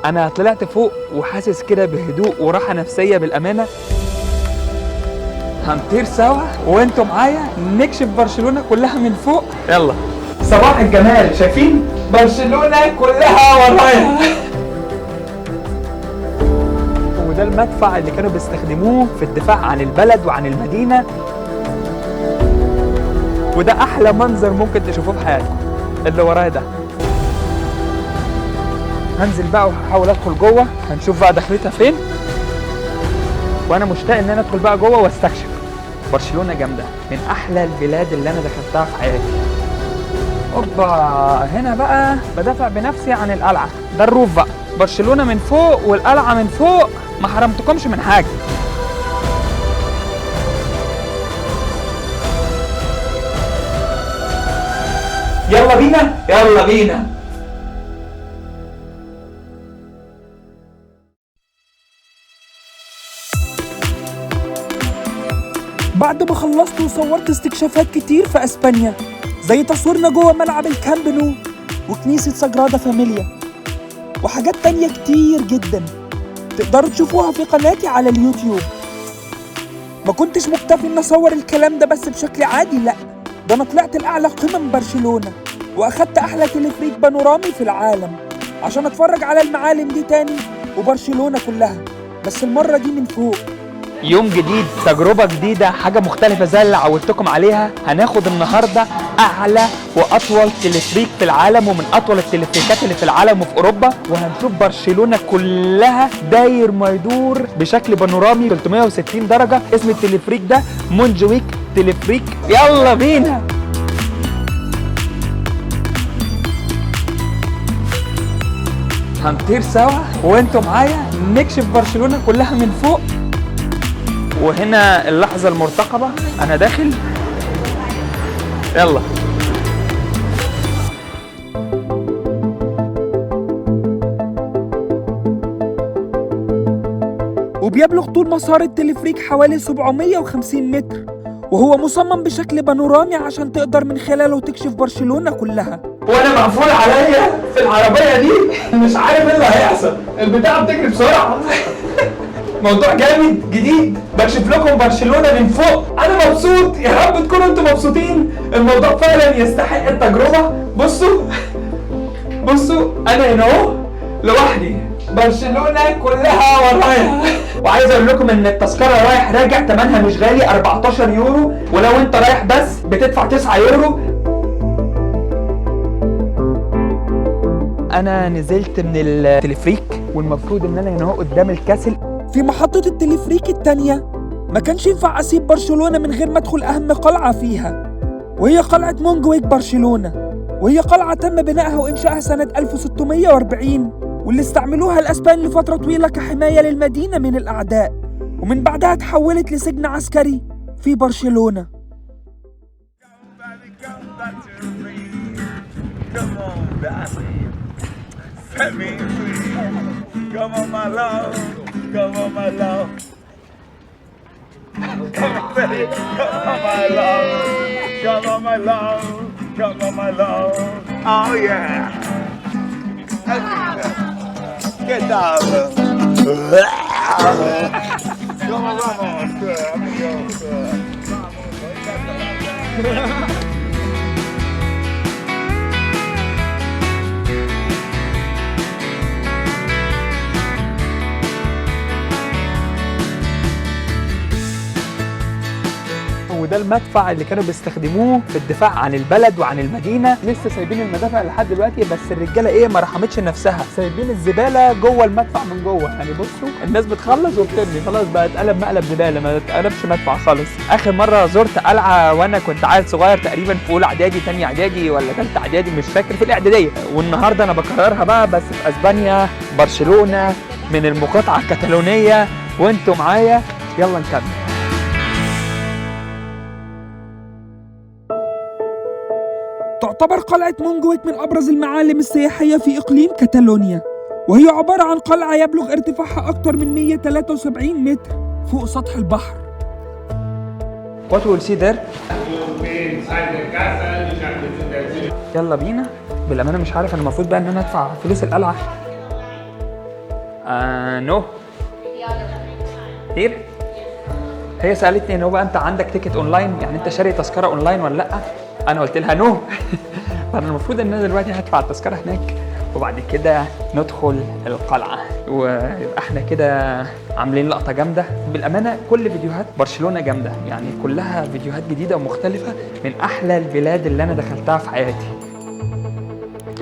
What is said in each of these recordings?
انا طلعت فوق وحاسس كده بهدوء وراحه نفسيه بالامانه. هنطير سوا وانتوا معايا نكشف برشلونه كلها من فوق. يلا. صباح الجمال، شايفين برشلونه كلها ورايا. وده المدفع اللي كانوا بيستخدموه في الدفاع عن البلد وعن المدينه. وده احلى منظر ممكن تشوفوه في حياتكم اللي ورايا ده. هنزل بقى وهحاول ادخل جوه، هنشوف بقى دخلتها فين. وانا مشتاق ان انا ادخل بقى جوه واستكشف. برشلونه جامده، من احلى البلاد اللي انا دخلتها في حياتي. اوبا، هنا بقى بدافع بنفسي عن القلعه. ده الروف بقى، برشلونه من فوق والقلعه من فوق، ما حرمتكمش من حاجه. يلا بينا يلا بينا. بعد ما خلصت وصورت استكشافات كتير في اسبانيا، زي تصويرنا جوه ملعب الكامب نو وكنيسة ساجرادا فاميليا وحاجات تانية كتير جدا تقدروا تشوفوها في قناتي على اليوتيوب. ما كنتش مكتفي ان اصور الكلام ده بس بشكل عادي، لا، ده انا طلعت لاعلى قمم برشلونة واخدت احلى تلفريك بانورامي في العالم عشان اتفرج على المعالم دي تاني وبرشلونة كلها، بس المرة دي من فوق. يوم جديد، تجربة جديدة، حاجة مختلفة زي اللي عودتكم عليها. هناخد النهاردة أعلى وأطول تلفريك في العالم، ومن أطول التلفريكات اللي في العالم وفي أوروبا، وهنشوف برشلونة كلها داير ما يدور بشكل بانورامي 360 درجة. اسم التلفريك ده مونجويك تلفريك. يلا بينا. هنطير سوا وانتوا معايا نكشف برشلونة كلها من فوق. وهنا اللحظة المرتقبة، أنا داخل. يلا. وبيبلغ طول مسار التلفريك حوالي 750 متر، وهو مصمم بشكل بانورامي عشان تقدر من خلاله تكشف برشلونة كلها. وأنا مقفول عليا في العربية دي، مش عارف ايه اللي هيحصل، البتاعة بتجري بسرعة. موضوع جامد جديد، بكشف لكم برشلونة من فوق. انا مبسوط، يا رب تكونوا انتوا مبسوطين. الموضوع فعلا يستحق التجربة. بصوا انا هنا اهو لوحدي، برشلونة كلها ورايا. وعايز اقول لكم ان التذكرة رايح راجع تمنها مش غالي، 14 يورو، ولو انت رايح بس بتدفع 9 يورو. انا نزلت من التلفريك والمفروض ان انا هنا اهو قدام الكاسل. في محطة التلفريك التانية ما كانش ينفع أسيب برشلونة من غير ما أدخل أهم قلعة فيها، وهي قلعة مونجويك برشلونة. وهي قلعة تم بنائها وإنشائها سنة 1640، واللي استعملوها الأسبان لفترة طويلة كحماية للمدينة من الأعداء، ومن بعدها تحولت لسجن عسكري في برشلونة. Come on, my love. Come on, my love. Come on, baby. Come on, my love. Come on, my love. Come on, my love. Oh, yeah. Get down, love. Come on, vamos, amigos. وده المدفع اللي كانوا بيستخدموه في الدفاع عن البلد وعن المدينه. لسه سايبين المدافع لحد دلوقتي، بس الرجاله ايه ما رحمتش نفسها، سايبين الزباله جوه المدفع من جوه. يعني بصوا الناس بتخلص وبترمي، خلاص بقى اتقلب مقلب زباله، ما اتقلبش مدفع خالص. اخر مره زرت قلعه وانا كنت عيل صغير تقريبا في اولى اعدادي، ثانيه اعدادي ولا ثالثه اعدادي، مش فاكر، في الاعداديه. والنهارده انا بكررها بقى بس في اسبانيا، برشلونه، من المقاطعه الكتالونيه، وانتوا معايا. يلا نكمل. تعتبر قلعة مونجويك من أبرز المعالم السياحية في إقليم كاتالونيا، وهي عبارة عن قلعة يبلغ ارتفاعها أكثر من 173 متر فوق سطح البحر. What will see there? يلا بينا. بالأمانة مش عارف أنا المفروض بقى إن أنا أدفع فلوس القلعة نو. هير. هي سالتني انه بقى انت عندك تيكت اونلاين، يعني انت شاري تذكره اونلاين ولا لا؟ انا قلت لها نو. فانا المفروض ان انا دلوقتي هدفع التذكره هناك وبعد كده ندخل القلعه، ويبقى احنا كده عاملين لقطه جامده. بالامانه كل فيديوهات برشلونه جامده، يعني كلها فيديوهات جديده ومختلفه، من احلى البلاد اللي انا دخلتها في حياتي.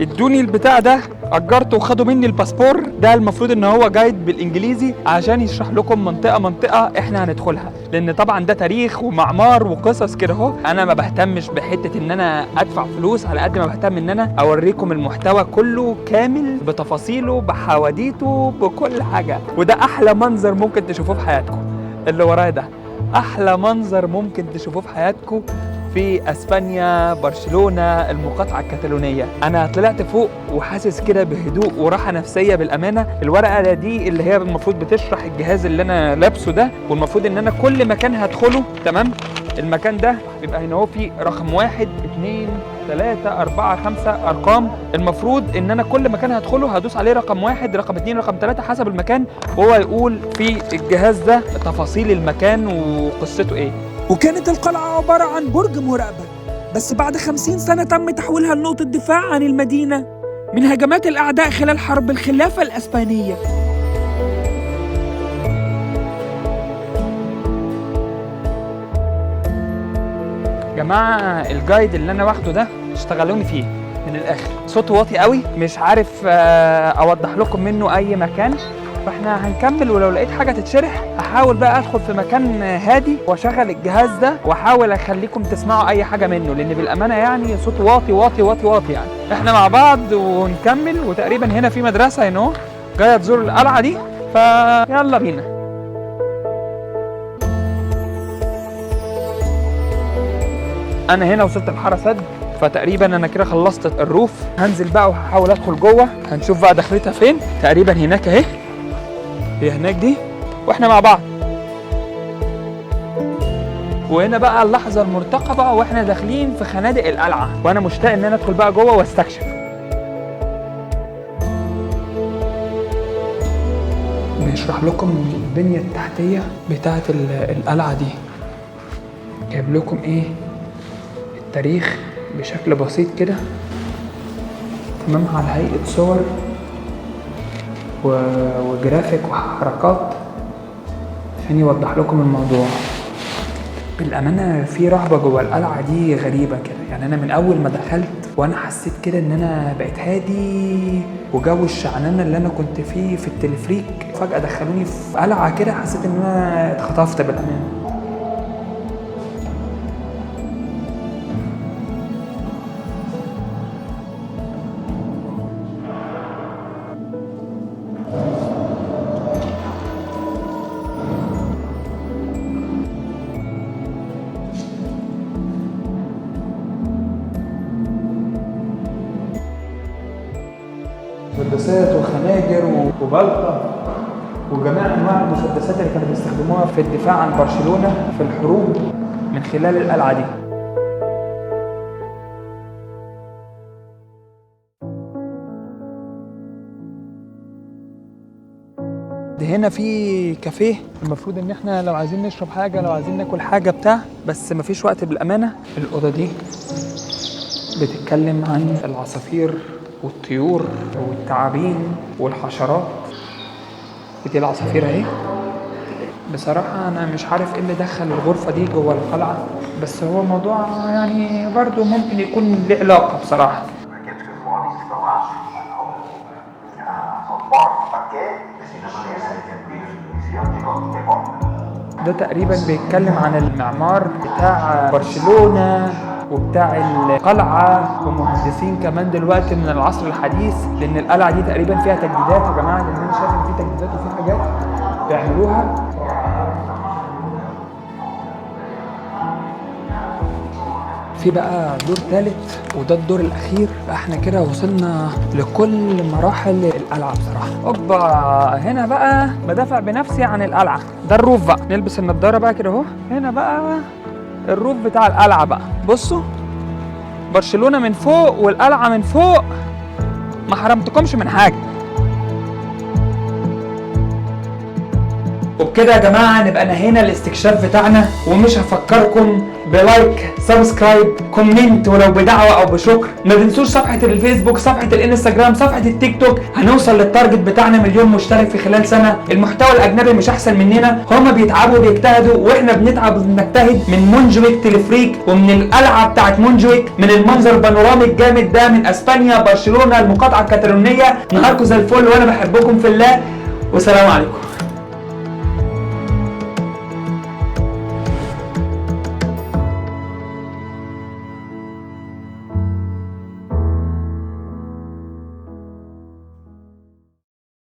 ادوني البتاع ده، اجرته وخدوا مني الباسبور ده. المفروض ان هو جايد بالانجليزي عشان يشرح لكم منطقه احنا هندخلها، لان طبعا ده تاريخ ومعمار وقصص كده اهو. انا ما بهتمش بحته ان انا ادفع فلوس على قد ما بهتم ان انا اوريكم المحتوى كله كامل بتفاصيله بحواديته بكل حاجه. وده احلى منظر ممكن تشوفوه في حياتكم، اللي ورايا ده احلى منظر ممكن تشوفوه في حياتكم في اسبانيا، برشلونه، المقاطعه الكتالونيه. انا طلعت فوق وحاسس كده بهدوء وراحه نفسيه. بالامانه الورقه دي اللي هي المفروض بتشرح الجهاز اللي انا لابسه ده، والمفروض ان انا كل مكان هدخله تمام. المكان ده بيبقى هنا هو فيه رقم 1 2 3 4 5 ارقام. المفروض ان انا كل مكان هدخله هدوس عليه رقم 1 رقم 2 رقم 3 حسب المكان، وهو يقول في الجهاز ده تفاصيل المكان وقصته ايه. وكانت القلعة عبارة عن برج مراقبة، بس بعد 50 سنة تم تحويلها لنقطة دفاع عن المدينة من هجمات الأعداء خلال حرب الخلافة الإسبانية. جماعة الجايد اللي أنا واخده ده اشتغلوني فيه من الآخر، صوته واطي قوي، مش عارف أوضح لكم منه أي مكان. فاحنا هنكمل، ولو لقيت حاجه تتشرح هحاول بقى ادخل في مكان هادي واشغل الجهاز ده واحاول اخليكم تسمعوا اي حاجه منه، لان بالامانه يعني صوته واطي واطي واطي واطي. يعني احنا مع بعض ونكمل. وتقريبا هنا في مدرسه هنا جايه تزور القلعه دي، فيلا بينا. انا هنا وصلت الحاره سد، فتقريبا انا كده خلصت الروف. هنزل بقى وهحاول ادخل جوه، هنشوف بقى دخلتها فين. تقريبا هناك اهي، هي هناك دي، واحنا مع بعض. وهنا بقى اللحظه المرتقبه واحنا داخلين في خنادق القلعه، وانا مشتاق ان انا ادخل بقى جوه واستكشف. بيشرح لكم البنيه التحتيه بتاعه القلعه دي، جايب لكم ايه التاريخ بشكل بسيط كده تمام، على هيئه صور وجرافيك وحركات عشان يوضح لكم الموضوع. بالامانه في رهبه جوه القلعه دي غريبه كده، يعني انا من اول ما دخلت وانا حسيت كده ان انا بقيت هادي، وجو الشعنانه اللي انا كنت فيه في التلفريك فجاه دخلوني في قلعه كده، حسيت ان انا اتخطفت بالامانه. مسدسات وخناجر وبلطة وجميع انواع المسدسات اللي كانوا بيستخدموها في الدفاع عن برشلونة في الحروب من خلال القلعة دي. هنا في كافيه، المفروض ان احنا لو عايزين نشرب حاجة، لو عايزين ناكل حاجة بتاع، بس مفيش وقت بالامانة. الأوضة دي بتتكلم عن العصافير والطيور والتعابين والحشرات. دي العصافير اهي. بصراحة أنا مش عارف إيه اللي دخل الغرفة دي جوه القلعة، بس هو موضوع يعني برضو ممكن يكون له علاقة بصراحة. ده تقريبا بيتكلم عن المعمار بتاع برشلونة وبتاع القلعة، ومهندسين كمان دلوقتي من العصر الحديث، لأن القلعة دي تقريبا فيها تجديدات يا جماعة، لأن أنا شايف إن في تجديدات وفي حاجات بيعملوها. في بقى دور ثالث وده الدور الأخير. احنا كده وصلنا لكل مراحل القلعة بصراحة. اوبا، هنا بقى بدافع بنفسي عن القلعة. ده الروف بقى، نلبس النضارة بقى كده اهو. هنا بقى الروف بتاع القلعة بقى. بصوا برشلونة من فوق والقلعة من فوق، ما حرمتكمش من حاجة. وبكده يا جماعه نبقى نهينا الاستكشاف بتاعنا، ومش هفكركم بلايك، سبسكرايب، كومنت ولو بدعوه او بشكر. ما تنسوش صفحه الفيسبوك، صفحه الانستجرام، صفحه التيك توك. هنوصل للتارجت بتاعنا 1,000,000 مشترك في خلال سنه. المحتوى الاجنبي مش احسن مننا، هما بيتعبوا وبيجتهدوا واحنا بنتعب وبنجتهد. من مونجويك تلفريك، ومن القلعه بتاعت مونجويك، من المنظر البانورامي الجامد ده، من اسبانيا، برشلونه، المقاطعه الكاتالونيه. نهاركم زي الفل وانا بحبكم في الله، والسلام عليكم.